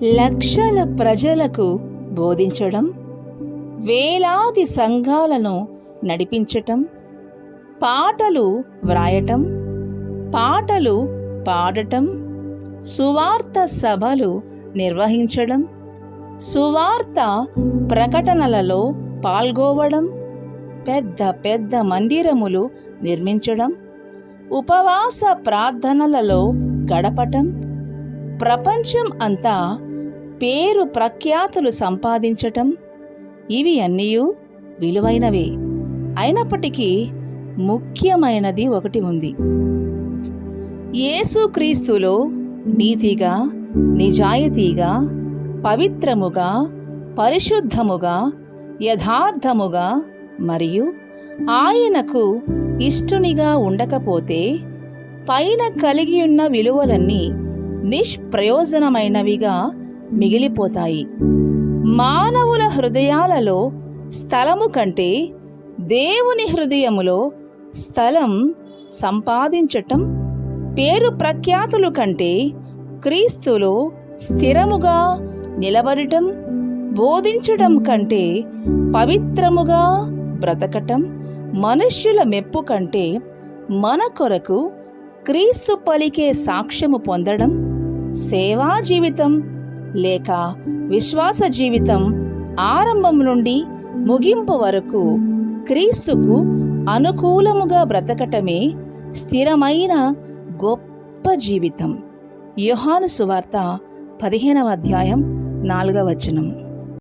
లక్షల ప్రజలకు బోధించడం, వేలాది సంఘాలను నడిపించటం, పాటలు వ్రాయటం, పాటలు పాడటం, సువార్త సభలు నిర్వహించడం, సువార్త ప్రకటనలలో పాల్గొవడం, పెద్ద పెద్ద మందిరములు నిర్మించడం, ఉపవాస ప్రార్థనలలో గడపటం, ప్రపంచం అంతా పేరు ప్రఖ్యాతులు సంపాదించటం, ఇవి అన్నీ విలువైనవే. అయినప్పటికీ ముఖ్యమైనది ఒకటి ఉంది. యేసుక్రీస్తులో నీతిగా, నిజాయితీగా, పవిత్రముగా, పరిశుద్ధముగా, యథార్థముగా మరియు ఆయనకు ఇష్టునిగా ఉండకపోతే పైన కలిగి ఉన్న విలువలన్నీ నిష్ప్రయోజనమైనవిగా మిగిలిపోతాయి. మానవుల హృదయాలలో స్థలము కంటే దేవుని హృదయములో స్థలం సంపాదించటం, పేరు ప్రఖ్యాతులు కంటే క్రీస్తులో స్థిరముగా నిలబడటం, బోధించడం కంటే పవిత్రముగా బ్రతకటం, మనుష్యుల మెప్పు కంటే మన కొరకు క్రీస్తు పలికే సాక్ష్యము పొందడం, సేవా జీవితం లేక విశ్వాస జీవితం ఆరంభం నుండి ముగింపు వరకు క్రీస్తుకు అనుకూలముగా బ్రతకటమే స్థిరమైన గొప్ప జీవితం. యోహాను సువార్త 15వ అధ్యాయం 4వ వచనం.